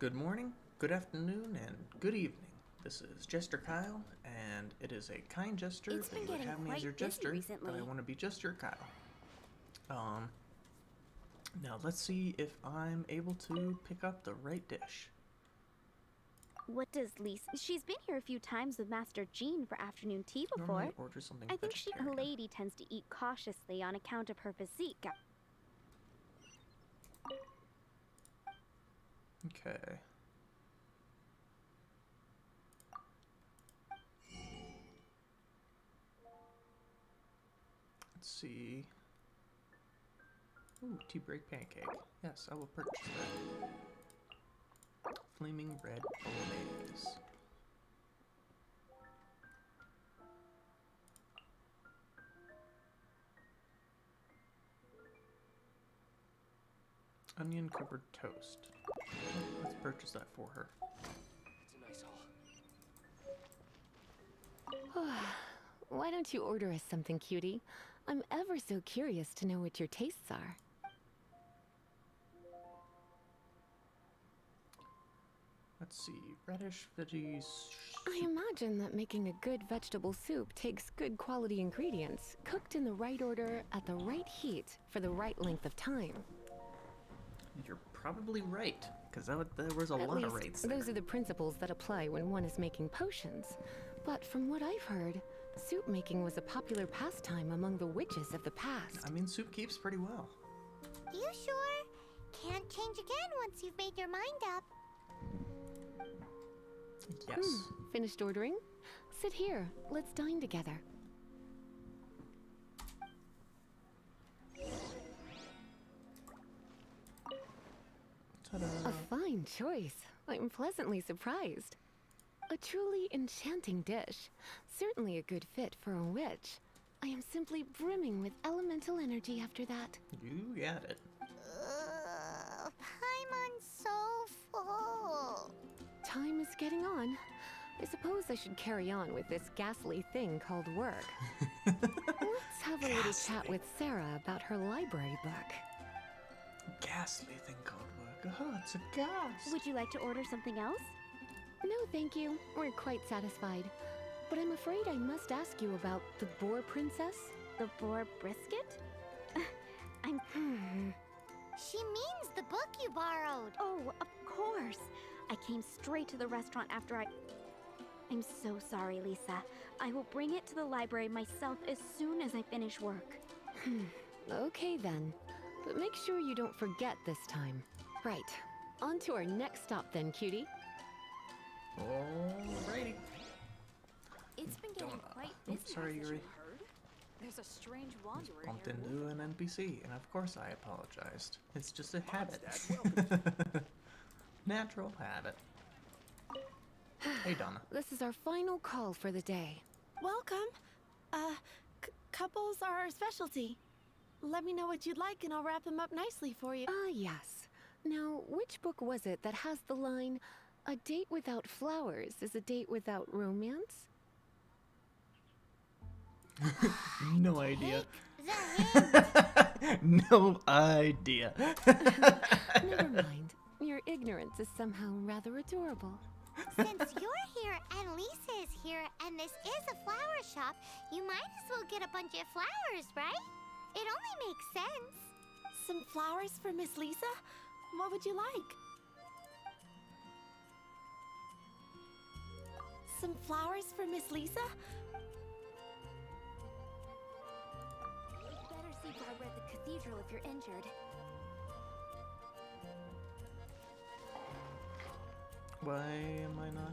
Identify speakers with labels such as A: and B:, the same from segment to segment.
A: Good morning, good afternoon, and good evening. This is Jester Kyle, and it is a kind gesture
B: It's
A: that
B: been
A: you would
B: getting
A: have me as
B: quite
A: your
B: busy
A: jester,
B: recently.
A: but I want to be Jester Kyle. Now let's see if I'm able to pick up the right dish.
B: What does Lisa? She's been here a few times with Master Jean for afternoon tea before.
A: Normally order something
B: I think a
A: vegetarian.
B: lady tends to eat cautiously on account of her physique.
A: Okay. Let's see. Ooh, tea break pancake. Yes, I will purchase that. Flaming red bolognese. Onion covered toast. Let's purchase that for her.
C: It's a nice haul.
D: Why don't you order us something, cutie? I'm ever so curious to know what your tastes are.
A: Let's see, radish, veggies.
D: I imagine that making a good vegetable soup takes good quality ingredients, cooked in the right order, at the right heat, for the right length of time.
A: You're probably right, because there was a
D: At
A: lot
D: least,
A: of rates there.
D: those are the principles that apply when one is making potions. But from what I've heard, soup making was a popular pastime among the witches of the past.
A: I mean, soup keeps pretty well.
E: You sure? Can't change again once you've made your mind up.
A: Yes.
D: Finished ordering? Sit here. Let's dine together.
A: Ta-da.
D: A fine choice. I'm pleasantly surprised. A truly enchanting dish. Certainly a good fit for a witch. I am simply brimming with elemental energy after that.
A: You got it.
E: Paimon's so full.
D: Time is getting on. I suppose I should carry on with this ghastly thing called work. Let's have a little chat with Sarah about her library book.
A: Ghastly thing called work. Oh, it's a gas.
B: Would you like to order something else?
D: No, thank you. We're quite satisfied. But I'm afraid I must ask you about the Boar Princess.
B: The boar brisket? I'm.
E: She means the book you borrowed.
B: Oh, of course. I came straight to the restaurant after I'm so sorry, Lisa. I will bring it to the library myself as soon as I finish work.
D: Okay then. But make sure you don't forget this time. Right. On to our next stop then, cutie.
A: Alrighty.
B: It's been getting
A: Donut.
B: quite
A: Oh,
B: busy.
A: sorry,
B: hasn't
A: Yuri.
B: it? There's a strange
A: Just
B: wanderer
A: bumped
B: here.
A: into an NPC, and of course I apologized. It's just a habit. Natural habit. Hey, Donna.
D: This is our final call for the day.
F: Welcome. Couples are our specialty. Let me know what you'd like and I'll wrap them up nicely for you.
D: Ah, yes. Now, which book was it that has the line, "A date without flowers is a date without romance"?
A: No idea.
E: The hint.
A: No idea.
D: Never mind. Your ignorance is somehow rather adorable.
E: Since you're here and Lisa is here and this is a flower shop, you might as well get a bunch of flowers, right? It only makes sense.
F: Some flowers for Miss Lisa? What would you like? Some flowers for Miss Lisa?
B: You'd better see Barbara at the cathedral if you're injured.
A: Why am I not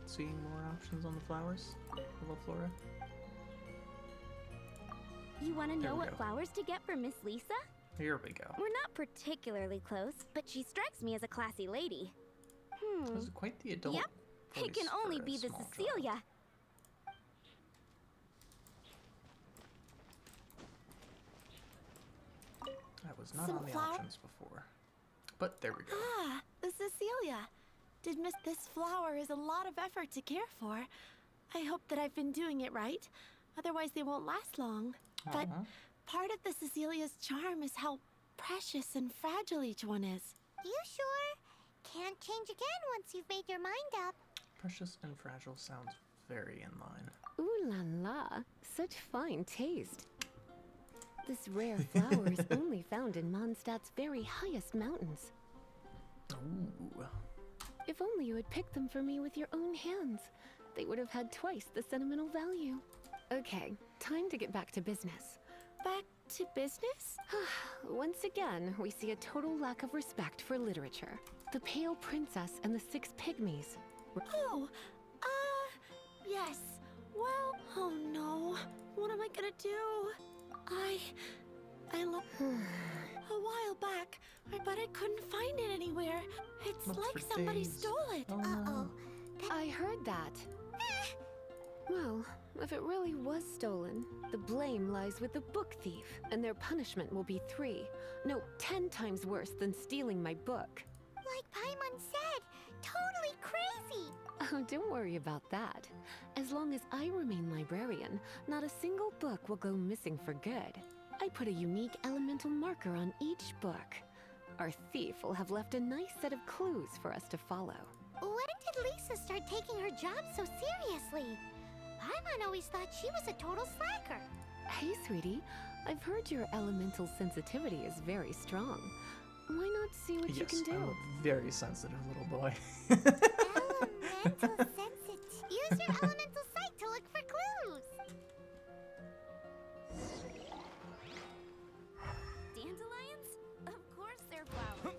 A: seeing more options on the flowers? Hello, Flora.
B: You want to
A: There
B: know
A: we
B: what
A: go.
B: flowers to get for Miss Lisa?
A: Here we go.
B: We're not particularly close, but she strikes me as a classy lady.
A: This is quite the adult.
B: Yep. It can
A: voice
B: only
A: for a
B: be the
A: small child.
B: Cecilia.
A: I was not
F: Some
A: on the
F: flower-
A: options before. But there we go.
F: Ah, the Cecilia. This flower is a lot of effort to care for. I hope that I've been doing it right. Otherwise they won't last long. But
A: Aw.
F: part of the Cecilia's charm is how precious and fragile each one is.
E: You sure? can't change again once you've made your mind up.
A: Precious and fragile sounds very in line.
D: Ooh la la, such fine taste. This rare flower is only found in Mondstadt's very highest mountains.
A: Ooh.
D: If only you had picked them for me with your own hands. They would have had twice the sentimental value. Okay, time to get back to business.
F: Back to business?
D: Once again, we see a total lack of respect for literature. The Pale Princess and the Six Pygmies.
F: Oh, yes. Well, oh no. What am I gonna do? I looked a while back, but I couldn't find it anywhere. It's
A: Looked
F: like
A: for
F: somebody
A: days.
F: stole it.
A: Oh, no.
E: Uh-oh.
D: I heard that. Well, if it really was stolen, the blame lies with the book thief, and their punishment will be 10 times worse than stealing my book.
E: Like Paimon said, totally crazy.
D: Oh, don't worry about that. As long as I remain librarian, not a single book will go missing for good. I put a unique elemental marker on each book. Our thief will have left a nice set of clues for us to follow.
E: When did Lisa start taking her job so seriously? Paimon always thought she was a total slacker.
D: Hey, sweetie, I've heard your elemental sensitivity is very strong. Why not see what you
A: Yes,
D: can do?
A: I'm a very sensitive little boy.
E: Elemental sensitive. Use your elemental sight to look for clues.
B: Dandelions? Of course they're flowers.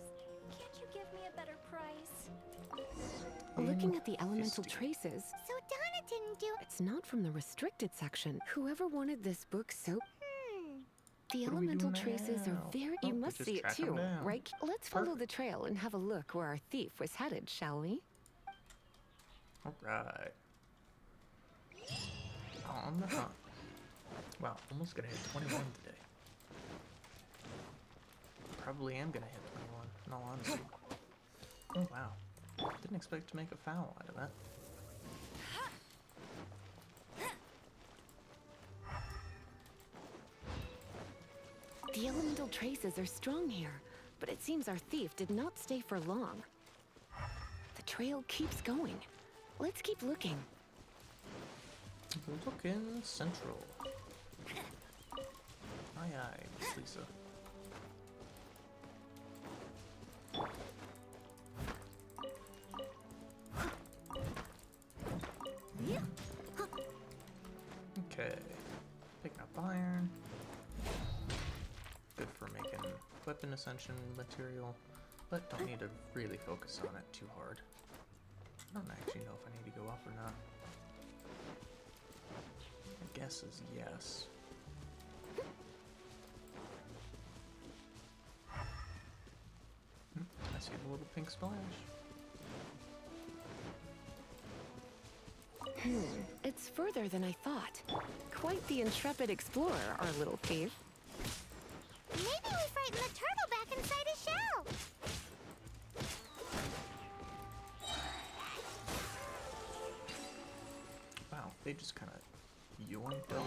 B: Can't you give me a better price?
D: Looking at the elemental
A: Fisty.
D: traces,
E: So Donna didn't do.
D: it's not from the restricted section. Whoever wanted this book so... The
A: What do we do
D: elemental traces are
A: now?
D: very...
A: Oh,
D: You
A: we
D: must
A: just
D: see it
A: track 'em
D: too,
A: down.
D: right? Let's follow the
A: Perfect.
D: trail and have a look where our thief was headed, shall we?
A: Alright. On the hunt. Wow, almost gonna hit 21 today. Probably am gonna hit 21, in all honesty. Oh wow. Didn't expect to make a foul out of that.
D: The elemental traces are strong here, but it seems our thief did not stay for long. The trail keeps going. Let's keep looking.
A: Looking central. Aye aye, Miss Lisa. Okay. Picking up iron. Good for making weapon ascension material, but don't need to really focus on it too hard. I don't actually know if I need to go up or not. My guess is yes. I see a little pink splash.
D: It's further than I thought. Quite the intrepid explorer, our little thief.
E: Maybe we frightened the turtle back inside his shell.
A: Wow, they just kind of yoinked them.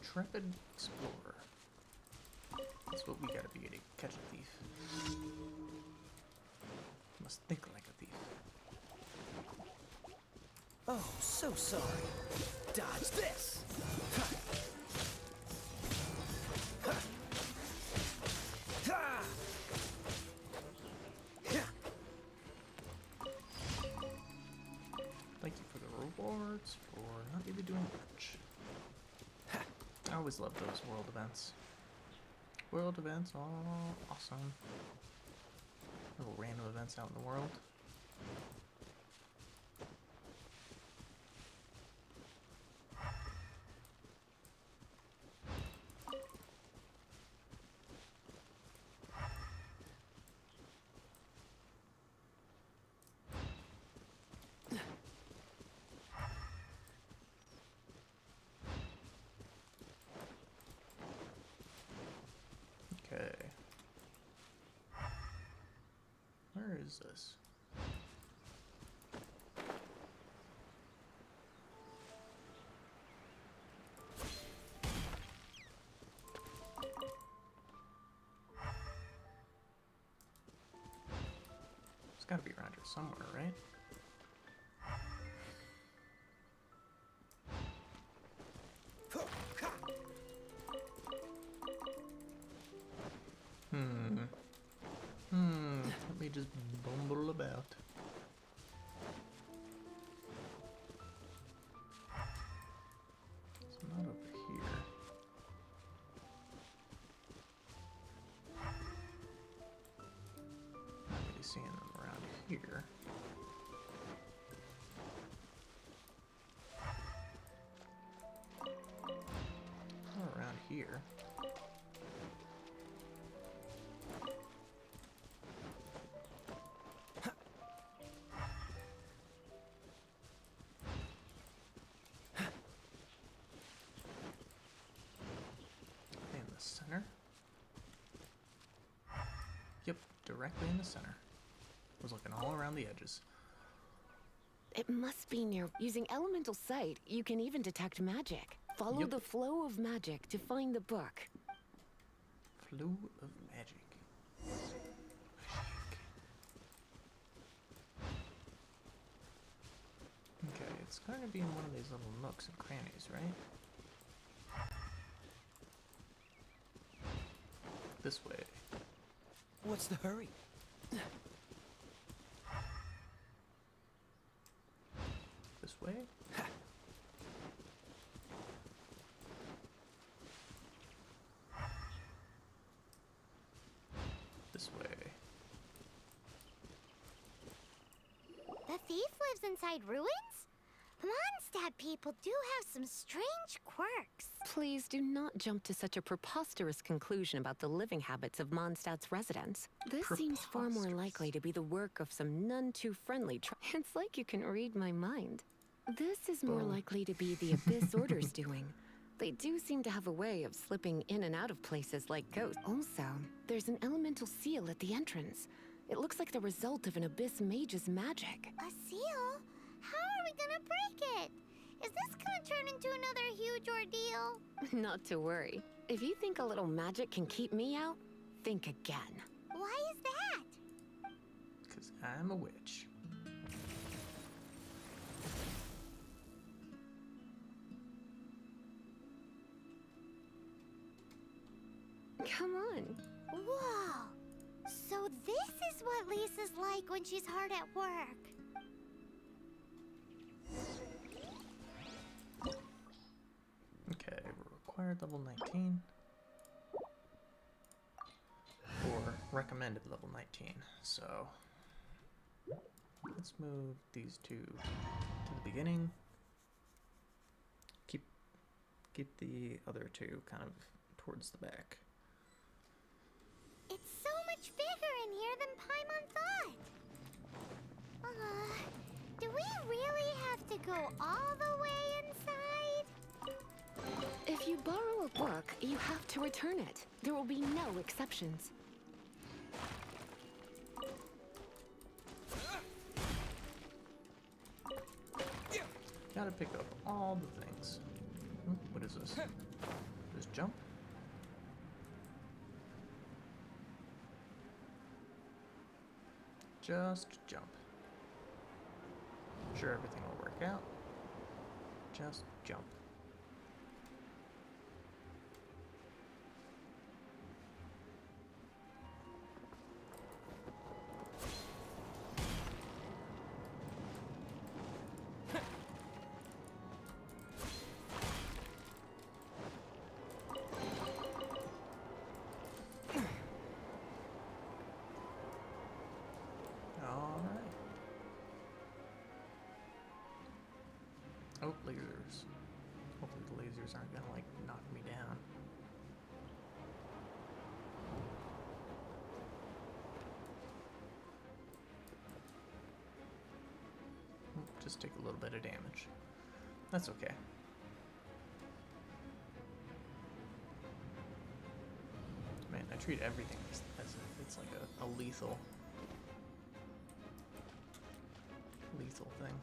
A: Intrepid explorer. That's what we gotta be to catch a thief. Must think like a thief.
G: Oh, so sorry. Dodge this.
A: Thank you for the rewards for not even doing much. I always love those world events. World events, all awesome. Little random events out in the world. Okay. Where is this? gotta be around here somewhere, right? Let me just bumble about. It's not over here. Not really seeing them around here. Not around here. In the center? Yep, directly in the center. I was looking all around the edges.
D: It must be near. Using elemental sight, you can even detect magic. Follow
A: Yep.
D: the flow of magic to find the book.
A: Flow of magic. Okay, it's going to be in one of these little nooks and crannies, right? This way.
G: What's the hurry?
A: This way? This way.
E: The thief lives inside ruins? Mondstadt people do have some strange quirks.
D: Please do not jump to such a preposterous conclusion about the living habits of Mondstadt's residents. This seems far more
A: Preposterous.
D: likely to be the work of some none too friendly It's like you can read my mind. This is more
A: Boom.
D: likely to be the Abyss Order's doing. They do seem to have a way of slipping in and out of places like ghosts. Also, there's an elemental seal at the entrance. It looks like the result of an Abyss mage's magic.
E: A seal? How are we gonna break it? Is this gonna turn into another huge ordeal?
D: Not to worry. If you think a little magic can keep me out, think again.
E: Why is that?
A: Because I'm a witch.
D: Come on.
E: Whoa! So this is what Lisa's like when she's hard at work.
A: Okay, we're required level 19. Or recommended level 19. So let's move these two to the beginning. Keep the other two kind of towards the back.
E: It's so much bigger in here than Paimon thought. Do we really have to go all the way inside?
D: If you borrow a book, you have to return it. There will be no exceptions.
A: Gotta pick up all the things. What is this? Just jump? Just jump. Sure, everything will work out. Just jump. Alright. Oh, lasers. Hopefully the lasers aren't gonna, like, knock me down. Just take a little bit of damage. That's okay. Man, I treat everything as if it's like a lethal thing.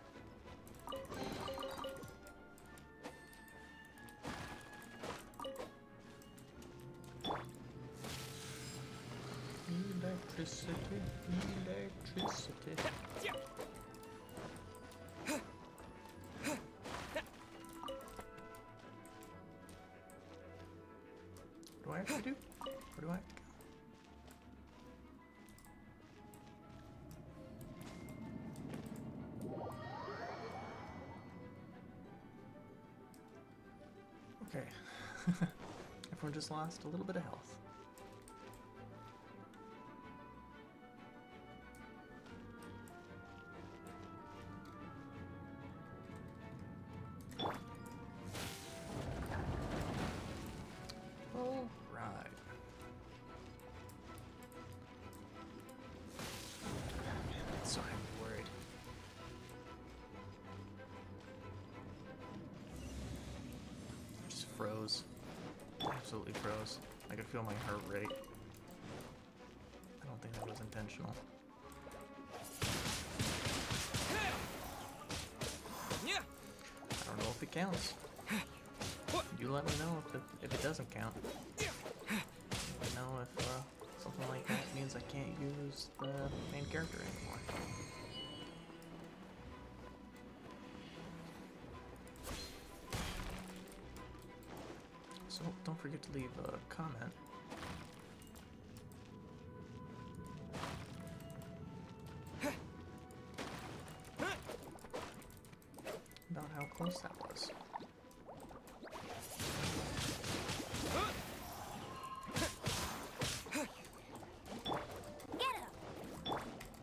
A: Electricity. Electricity, electricity. What do I have to do? Where do I have to go? Okay. Everyone just lost a little bit of health. All right. Man, I'm so worried. I just froze. Absolutely froze. I could feel my heart rate. I don't think that was intentional. I don't know if it counts. You let me know if it doesn't count. Let me know if something like that means I can't use the main character anymore. So don't forget to leave a comment. About how close that was.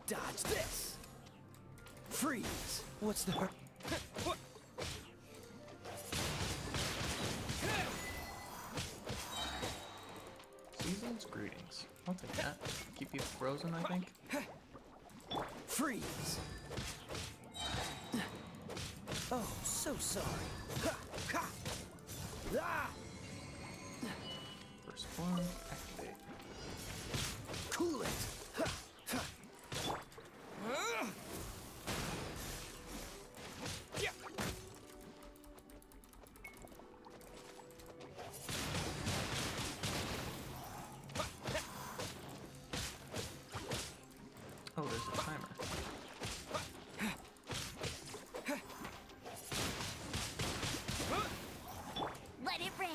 G: Dodge this! Freeze! What's the hurry?
A: Season's greetings. I'll take that. Keep you frozen, I think.
G: Freeze! Oh, so sorry. Ha! Ha! Ah!
A: First one, activate.
G: Cool it! Ha! Ha! Yeah.
A: Oh, there's a timer.
E: Let it rain.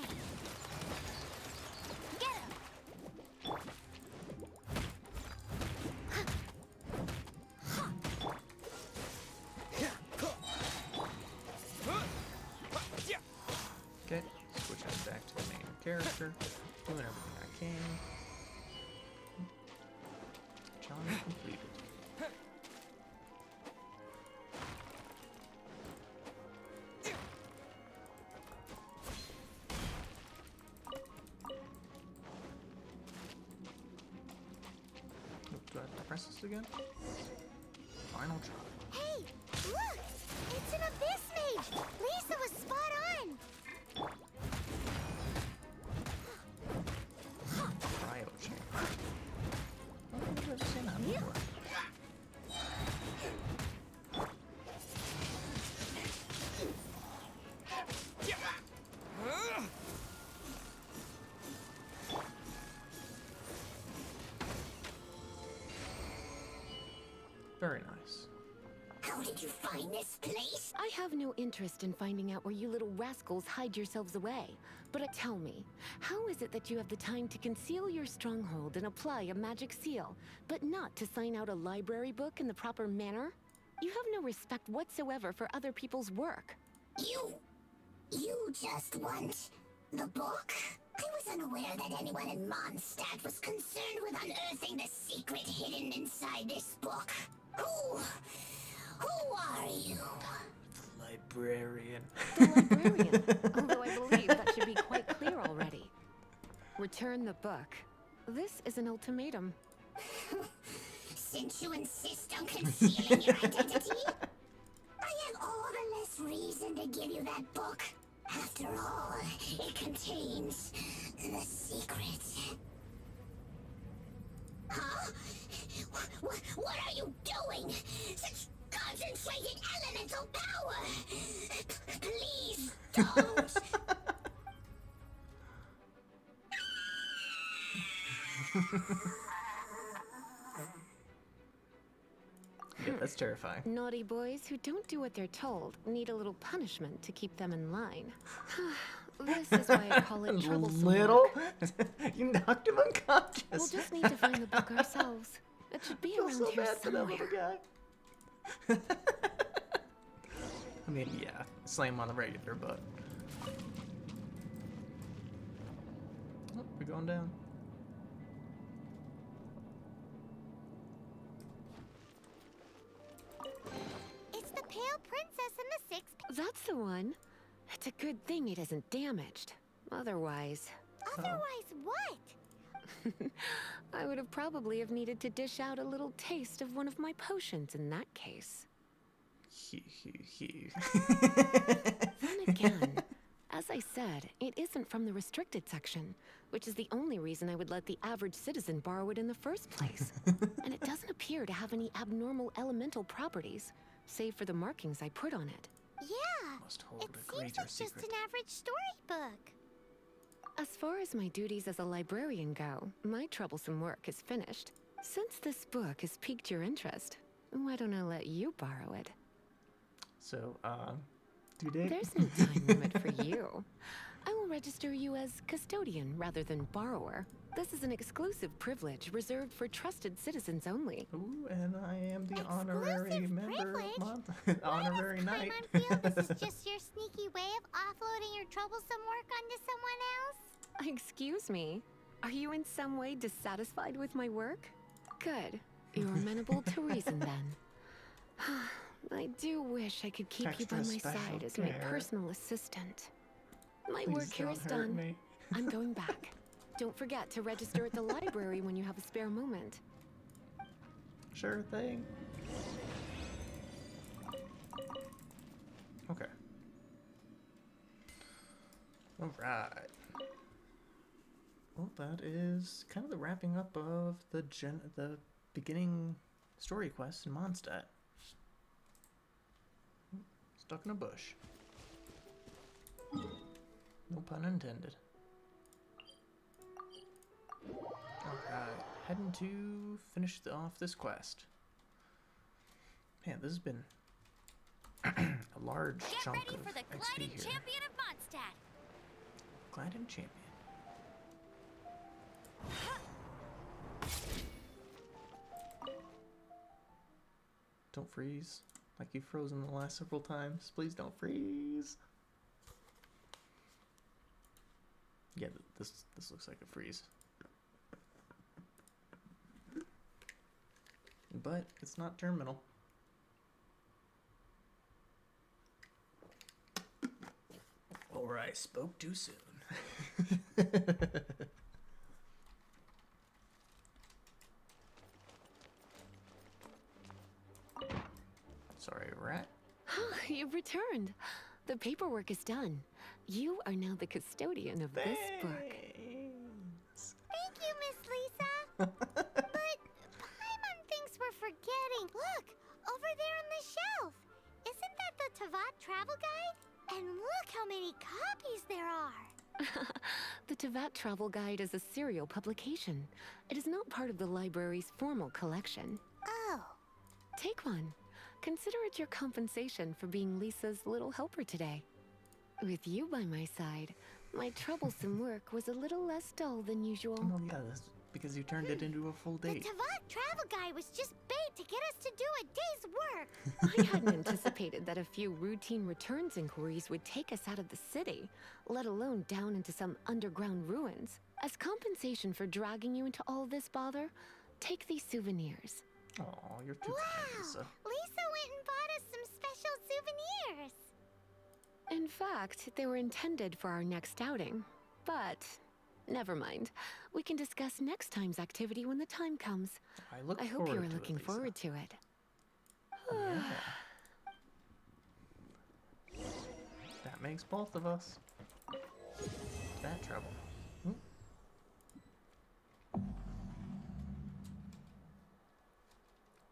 E: Get him.
A: Okay, switching back to the main character. Doing everything I can. Challenge completed. Do I have to press this again? Final try.
E: Hey, look! It's an abyss mage! Lisa was spot on!
A: Cryo chamber. I don't think I've ever seen that before. Very nice.
E: How did you find this place?
D: I have no interest in finding out where you little rascals hide yourselves away. But tell me, how is it that you have the time to conceal your stronghold and apply a magic seal, but not to sign out a library book in the proper manner? You have no respect whatsoever for other people's work.
E: You just want the book? I was unaware that anyone in Mondstadt was concerned with unearthing the secret hidden inside this book. Who are you?
A: Librarian.
D: The librarian, although I believe that should be quite clear already. Return the book. This is an ultimatum.
E: Since you insist on concealing your identity, I have all the less reason to give you that book. After all, it contains the secret. Huh? What are you doing? Such concentrated elemental power! Please don't!
A: terrifying.
D: Naughty boys who don't do what they're told need a little punishment to keep them in line. This is why I call it troublesome
A: Little?
D: work.
A: You knocked him unconscious.
D: We'll just need to find the book ourselves. It should be
A: I feel
D: around
A: so
D: here
A: bad for that
D: somewhere.
A: little guy. I mean, yeah, slam on the regular, but... Oh, we're going down.
E: It's the Pale Princess and the Six.
D: That's the one. It's a good thing it isn't damaged. Otherwise,
E: Otherwise, what?
D: I would have probably have needed to dish out a little taste of one of my potions in that case. Then again, as I said, it isn't from the restricted section, which is the only reason I would let the average citizen borrow it in the first place. And it doesn't appear to have any abnormal elemental properties, save for the markings I put on it.
E: Yeah,
A: Must hold
E: it
A: a
E: seems
A: greater
E: like just
A: secret.
E: an average storybook.
D: As far as my duties as a librarian go, my troublesome work is finished. Since this book has piqued your interest, why don't I let you borrow it?
A: So, due date?
D: There's no time limit for you. I will register you as custodian rather than borrower. This is an exclusive privilege reserved for trusted citizens only.
A: Ooh, and I am the honorary
E: Exclusive
A: member
E: privilege?
A: of month. Honorary knight.
E: Paimon feel this is just your sneaky way of offloading your troublesome work onto someone else?
D: Excuse me, are you in some way dissatisfied with my work? Good. You're amenable to reason then. I do wish I could keep you by
A: Extra
D: my
A: special
D: side as my
A: care.
D: personal assistant. My
A: Please
D: work here
A: don't
D: is
A: hurt
D: done.
A: me.
D: I'm going back. Don't forget to register at the library when you have a spare moment.
A: Sure thing. Okay. Alright. Well, that is kind of the wrapping up of the beginning story quest in Mondstadt. Stuck in a bush. No pun intended. Alright, heading to finish off this quest. Man, this has been a large
E: Get
A: chunk
E: ready
A: of
E: for the
A: XP
E: Gliding
A: here.
E: Champion of Mondstadt.
A: Gliding Champion. Don't freeze. Like you've frozen the last several times. Please don't freeze. Yeah, this looks like a freeze. But it's not terminal. Or I spoke too soon. Sorry, rat.
D: You've returned. The paperwork is done. You are now the custodian of this book.
A: Thanks.
E: Thank you, Miss Lisa. But Paimon thinks we're forgetting. Look, over there on the shelf. Isn't that the Tavat travel guide? And look how many copies there are.
D: The Tavat Travel Guide is a serial publication. It is not part of the library's formal collection.
E: Oh,
D: Take one. Consider it your compensation for being Lisa's little helper today. With you by my side, my troublesome work was a little less dull than usual.
A: Well, yeah, that's because you turned it into a full
E: the
A: date.
E: Tavat travel guide was just bait to get us to do a day's work.
D: I hadn't anticipated that a few routine returns inquiries would take us out of the city, let alone down into some underground ruins. As compensation for dragging you into all this bother, take these souvenirs.
A: Oh, you're too kind,
E: Wow,
A: Lisa.
E: Lisa went and bought us some special souvenirs.
D: In fact, they were intended for our next outing. But, never mind. We can discuss next time's activity when the time comes.
A: I
D: I hope you are
A: to it,
D: looking
A: Lisa.
D: forward to it.
A: Yeah. That makes both of us. That trouble. Hmm.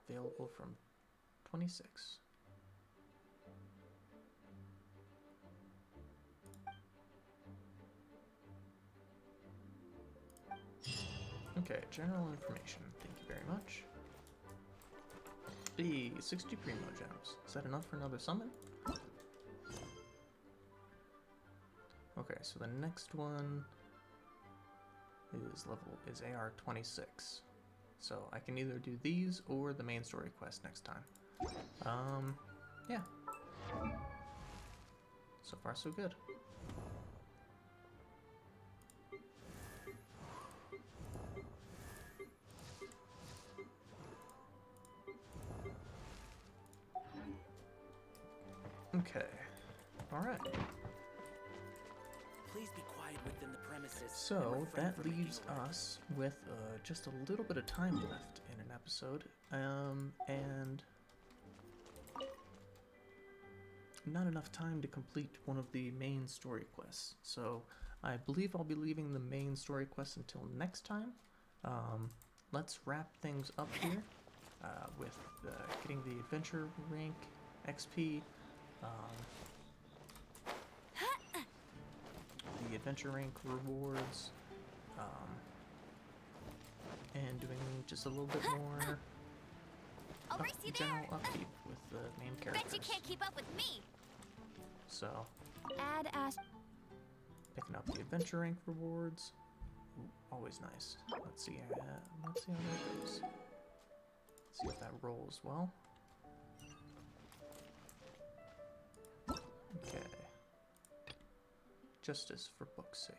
A: Available from 26. Okay, general information. Thank you very much. XP, 60 Primo Gems. Is that enough for another summon? Okay, so the next one is AR 26. So I can either do these or the main story quest next time. Yeah. So far so good. Okay. Alright.
C: Please be quiet within the premises.
A: So
C: and refrain
A: that
C: from making
A: leaves
C: noise.
A: us with just a little bit of time left in an episode, and not enough time to complete one of the main story quests. So I believe I'll be leaving the main story quest until next time. Let's wrap things up here with getting the adventure rank XP. The adventure rank rewards, and doing just a little bit more
B: I'll race you
A: general
B: there.
A: upkeep with the main characters.
B: Bet you can't keep up with me.
A: So,
B: Add Ash.
A: picking up the adventure rank rewards, ooh, always nice. Let's see how that goes. See if that rolls well. Okay. Justice for book's sake.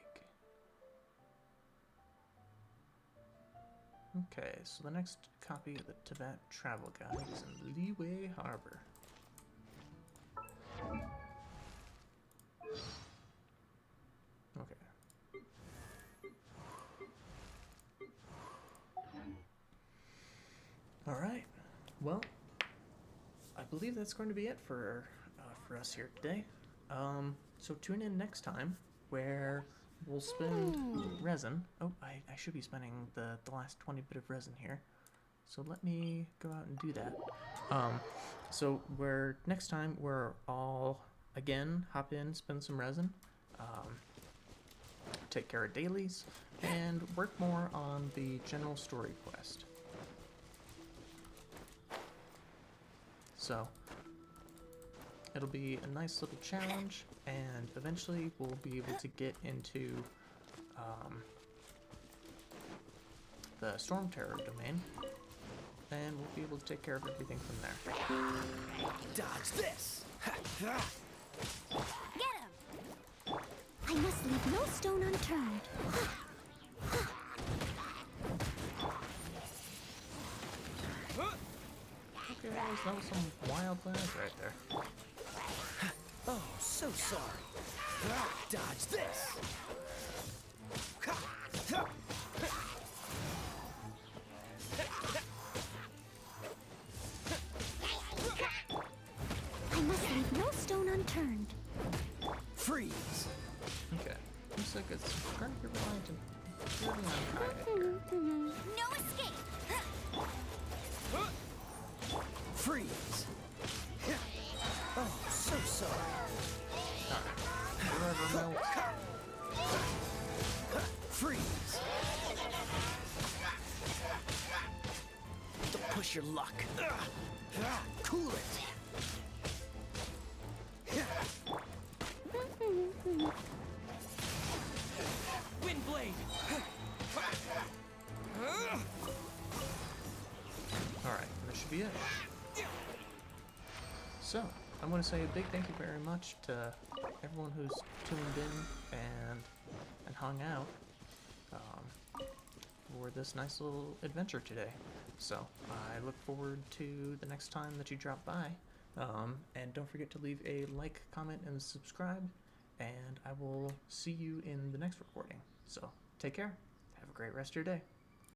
A: Okay, so the next copy of the Tibet Travel Guide is in Leeway Harbor. Okay. Alright, well, I believe that's going to be it for us here today. So tune in next time where we'll spend resin. Oh, I should be spending the last 20 bit of resin here. So let me go out and do that. So next time we're all, again, hop in, spend some resin, take care of dailies, and work more on the general story quest. So it'll be a nice little challenge, and eventually we'll be able to get into the Storm Terror domain, and we'll be able to take care of everything from there.
G: Dodge this!
B: Get him.
E: I must leave no stone unturned.
A: Okay, that was some wild plans right there.
G: Oh, so sorry. Dodge this!
E: I must leave no stone unturned.
G: Freeze!
A: Okay, looks like it's trying to get reliant purely on Kaya here.
B: No escape.
G: Freeze! Oh, so sorry.
A: Alright, wherever melt.
G: Freeze! Don't push your luck. Cool it! Wind blade!
A: Alright, that should be it. So, I want to say a big thank you very much to everyone who's tuned in and hung out for this nice little adventure today. So, I look forward to the next time that you drop by. And don't forget to leave a like, comment, and subscribe. And I will see you in the next recording. So, take care. Have a great rest of your day.